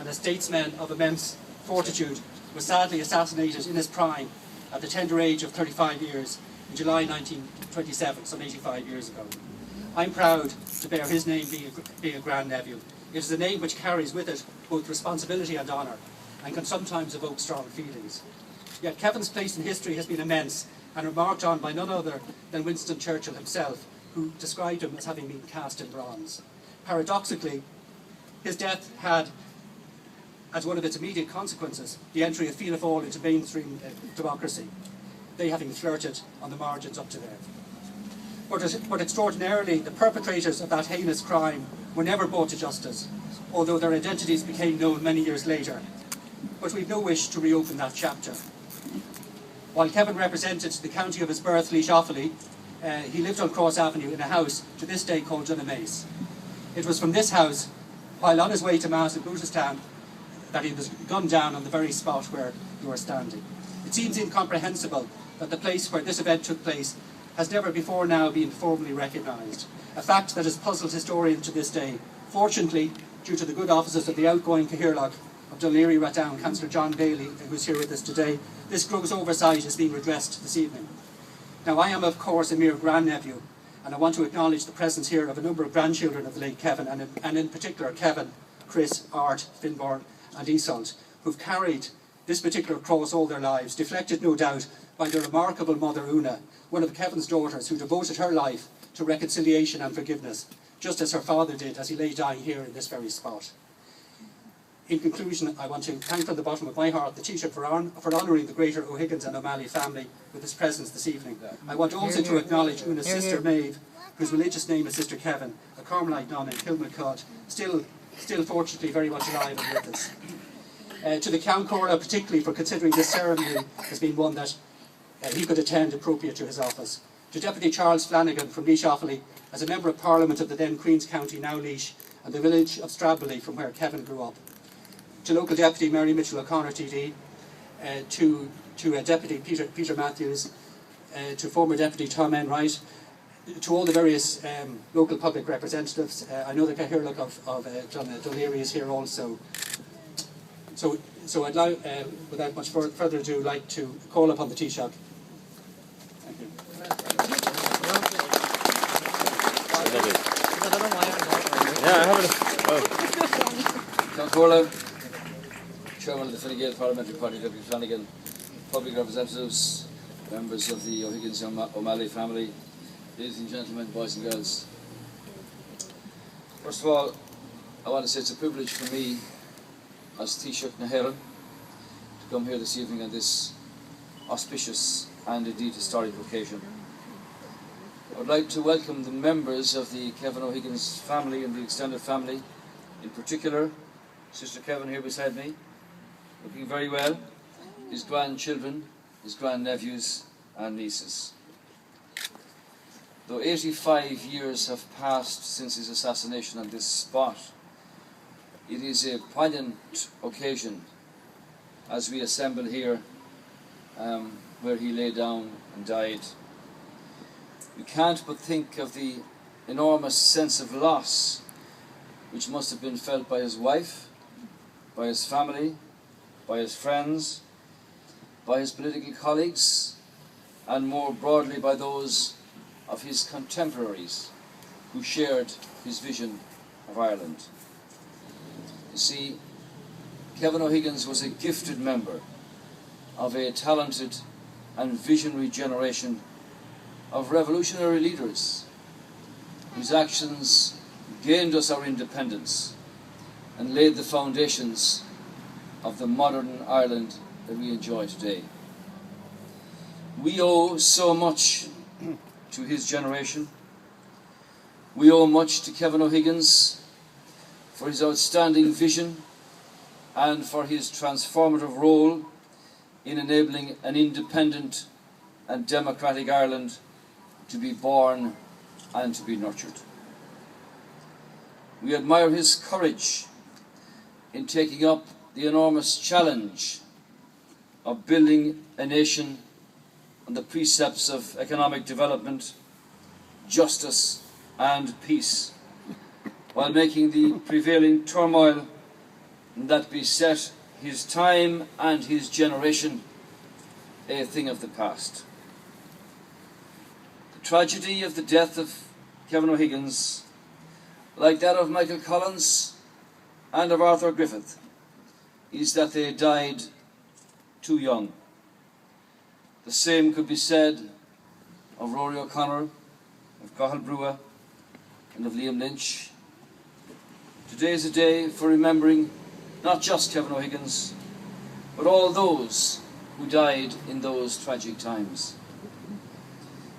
and a statesman of immense fortitude, was sadly assassinated in his prime at the tender age of 35 years in July 1927, some 85 years ago. I'm proud to bear his name being a grandnephew. It is a name which carries with it both responsibility and honour, and can sometimes evoke strong feelings. Yet Kevin's place in history has been immense, and remarked on by none other than Winston Churchill himself, who described him as having been cast in bronze. Paradoxically, his death had, as one of its immediate consequences, the entry of Fianna Fáil into mainstream democracy, they having flirted on the margins up to then. But extraordinarily, the perpetrators of that heinous crime were never brought to justice, although their identities became known many years later. But we've no wish to reopen that chapter. While Kevin represented the county of his birth, Laois Offaly, he lived on Cross Avenue in a house to this day called Dunamace. It was from this house, while on his way to Mass in Booterstown, that he was gunned down on the very spot where you are standing. It seems incomprehensible that the place where this event took place has never before now been formally recognised, a fact that has puzzled historians to this day. Fortunately, due to the good offices of the outgoing Cathaoirleach of Dún Laoghaire, Councillor John Bailey, who is here with us today, this gross oversight is being redressed this evening. Now, I am, of course, a mere grandnephew, and I want to acknowledge the presence here of a number of grandchildren of the late Kevin, and in particular Kevin, Chris, Art, Finborn and Iseult, who've carried this particular cross all their lives, deflected no doubt by the remarkable mother Una, one of Kevin's daughters, who devoted her life to reconciliation and forgiveness, just as her father did as he lay dying here in this very spot. In conclusion, I want to thank from the bottom of my heart the Taoiseach for honouring the greater O'Higgins and O'Malley family with his presence this evening. I want also to acknowledge Una's sister Maeve, whose religious name is Sister Kevin, a Carmelite nun in Kilmacud, still fortunately very much alive and with us. To the Count Cora particularly for considering this ceremony as being one that he could attend appropriate to his office. To Deputy Charles Flanagan from Laois Offaly, as a Member of Parliament of the then Queen's County, now Laois, and the village of Stradbally from where Kevin grew up. To Local Deputy Mary Mitchell O'Connor TD, to Deputy Peter Matthews, to former Deputy Tom Enright, to all the various local public representatives. I know the Cathaoirleach of Dún Laoghaire is here also. So I'd like, without much further ado, like to call upon the Taoiseach. Thank you. Count Corla, Chairman of the Fine Gael Parliamentary Party, Deputy Flanagan, public representatives, members of the O'Higgins and O'Malley family, ladies and gentlemen, boys and girls. First of all, I want to say it's a privilege for me as Taoiseach na hÉireann to come here this evening on this auspicious and indeed historic occasion. I would like to welcome the members of the Kevin O'Higgins family and the extended family, in particular Sister Kevin here beside me, looking very well, his grandchildren, his grandnephews and nieces. Though 85 years have passed since his assassination on this spot, it is a poignant occasion as we assemble here where he lay down and died. We can't but think of the enormous sense of loss which must have been felt by his wife, by his family, by his friends, by his political colleagues, and more broadly by those of his contemporaries who shared his vision of Ireland. You see, Kevin O'Higgins was a gifted member of a talented and visionary generation of revolutionary leaders whose actions gained us our independence and laid the foundations of the modern Ireland that we enjoy today. We owe so much to his generation. We owe much to Kevin O'Higgins for his outstanding vision and for his transformative role in enabling an independent and democratic Ireland to be born and to be nurtured. We admire his courage in taking up the enormous challenge of building a nation on the precepts of economic development, justice and peace, while making the prevailing turmoil that beset his time and his generation a thing of the past. The tragedy of the death of Kevin O'Higgins, like that of Michael Collins and of Arthur Griffith, is that they died too young. The same could be said of Rory O'Connor, of Cathal Brua, and of Liam Lynch. Today is a day for remembering not just Kevin O'Higgins, but all those who died in those tragic times.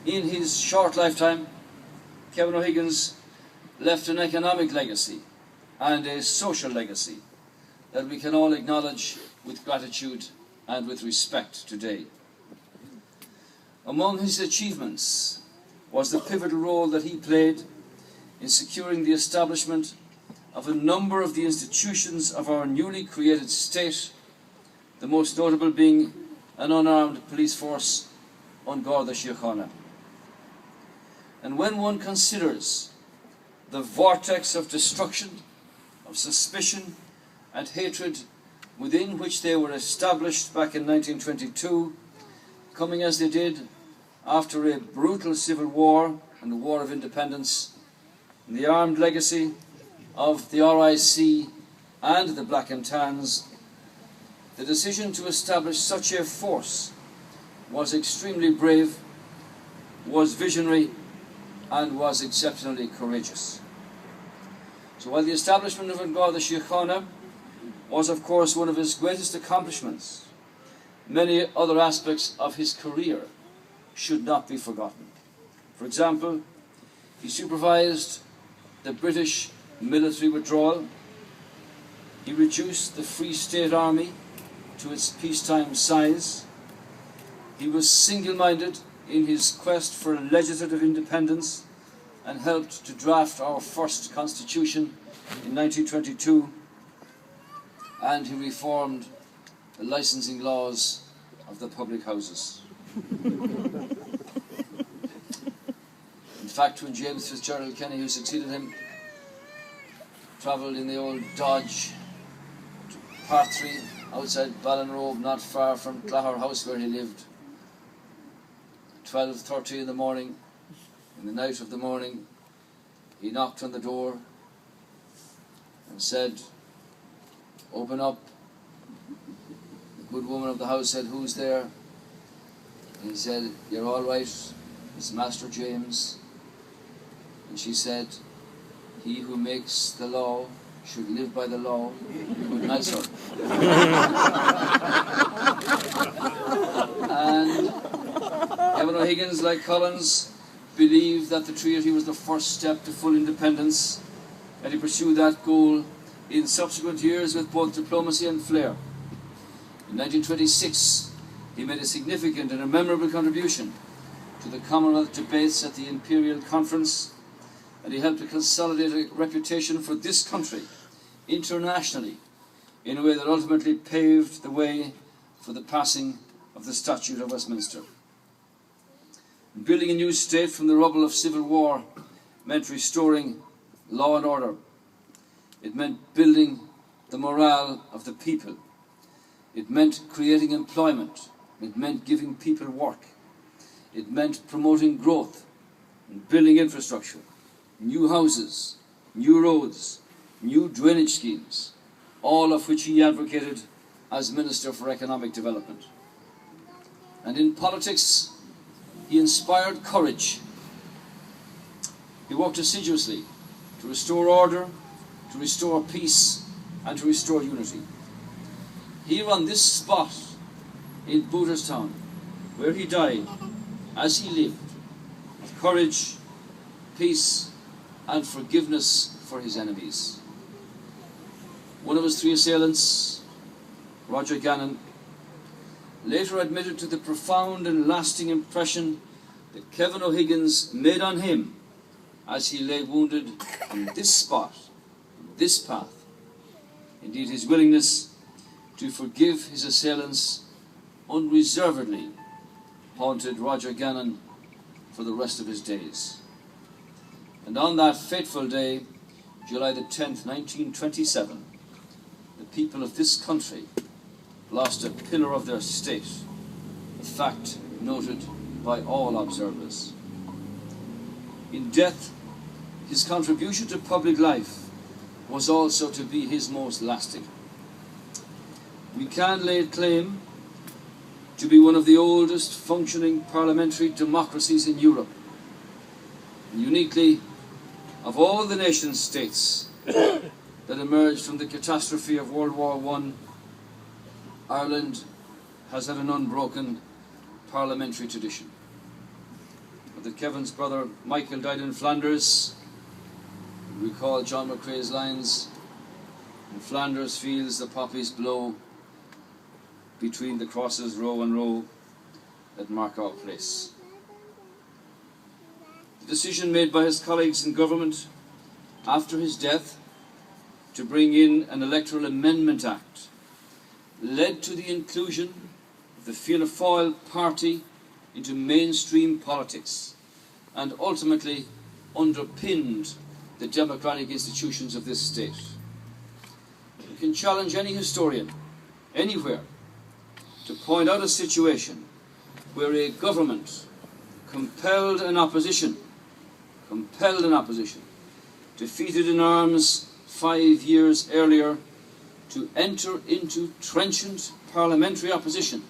In his short lifetime, Kevin O'Higgins left an economic legacy and a social legacy that we can all acknowledge with gratitude and with respect today. Among his achievements was the pivotal role that he played in securing the establishment of a number of the institutions of our newly created state, the most notable being an unarmed police force on Garda Síochána. And when one considers the vortex of destruction, of suspicion and hatred within which they were established back in 1922, coming as they did after a brutal civil war and the War of Independence, and the armed legacy of the RIC and the Black and Tans, the decision to establish such a force was extremely brave, was visionary, and was exceptionally courageous. So while the establishment of Garda Síochána was of course one of his greatest accomplishments, many other aspects of his career should not be forgotten. For example, he supervised the British military withdrawal. He reduced the Free State Army to its peacetime size. He was single-minded in his quest for legislative independence and helped to draft our first constitution in 1922, and he reformed the licensing laws of the public houses. In fact, when James Fitzgerald Kenny, who succeeded him, travelled in the old Dodge to Part 3 outside Ballinrobe, not far from Clare House where he lived, 12:30 in the morning, in the night of the morning, he knocked on the door and said, "Open up." The good woman of the house said, "Who's there?" And he said, "You're all right, it's Master James." And she said, "He who makes the law should live by the law." Good night, sir. And Kevin O'Higgins, like Collins, believed that the treaty was the first step to full independence, and he pursued that goal in subsequent years with both diplomacy and flair. In 1926, he made a significant and a memorable contribution to the Commonwealth debates at the Imperial Conference, and he helped to consolidate a reputation for this country internationally in a way that ultimately paved the way for the passing of the Statute of Westminster. Building a new state from the rubble of civil war meant restoring law and order. It meant building the morale of the people. It meant creating employment. It meant giving people work. It meant promoting growth and building infrastructure, new houses, new roads, new drainage schemes, all of which he advocated as Minister for Economic Development. And in politics, he inspired courage. He worked assiduously to restore order, to restore peace, and to restore unity. Here on this spot in Booterstown, where he died, as he lived, with courage, peace, and forgiveness for his enemies. One of his three assailants, Roger Gannon, later admitted to the profound and lasting impression that Kevin O'Higgins made on him as he lay wounded on this spot, this path. Indeed, his willingness to forgive his assailants unreservedly haunted Roger Gannon for the rest of his days. And on that fateful day, July the 10th, 1927, the people of this country lost a pillar of their state, a fact noted by all observers. In death, his contribution to public life was also to be his most lasting. We can lay claim to be one of the oldest functioning parliamentary democracies in Europe. And uniquely, of all the nation states that emerged from the catastrophe of World War I, Ireland has had an unbroken parliamentary tradition. That Kevin's brother Michael died in Flanders, we recall John McCrae's lines, "In Flanders fields the poppies blow, between the crosses row and row that mark our place." The decision made by his colleagues in government after his death to bring in an Electoral Amendment Act led to the inclusion of the Fianna Fáil party into mainstream politics and ultimately underpinned the democratic institutions of this state. You can challenge any historian, anywhere, to point out a situation where a government compelled an opposition, defeated in arms 5 years earlier, to enter into trenchant parliamentary opposition,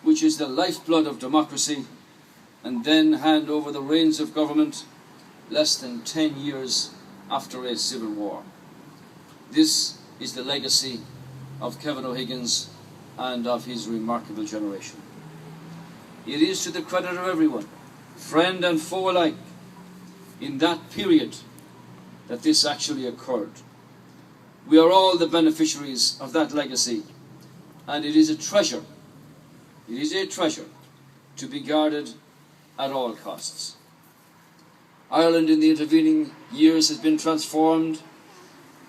which is the lifeblood of democracy, and then hand over the reins of government less than 10 years after a civil war. This is the legacy of Kevin O'Higgins and of his remarkable generation. It is to the credit of everyone, friend and foe alike, in that period that this actually occurred. We are all the beneficiaries of that legacy, and it is a treasure to be guarded at all costs. Ireland in the intervening years has been transformed,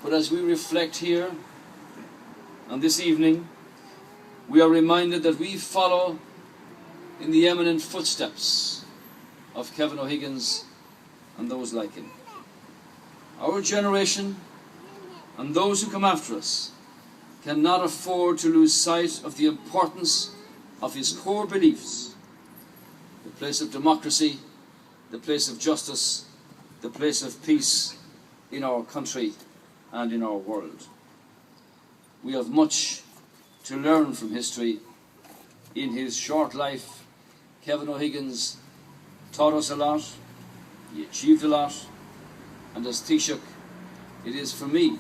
but as we reflect here on this evening, we are reminded that we follow in the eminent footsteps of Kevin O'Higgins and those like him. Our generation and those who come after us cannot afford to lose sight of the importance of his core beliefs: the place of democracy, the place of justice, the place of peace in our country and in our world. We have much to learn from history. In his short life, Kevin O'Higgins taught us a lot, he achieved a lot, and as Taoiseach, it is for me,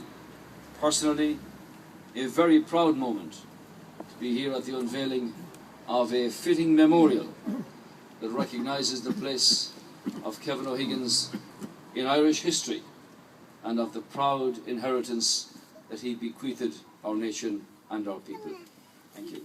personally, a very proud moment to be here at the unveiling of a fitting memorial that recognises the place of Kevin O'Higgins in Irish history and of the proud inheritance that he bequeathed our nation and our people. Thank you.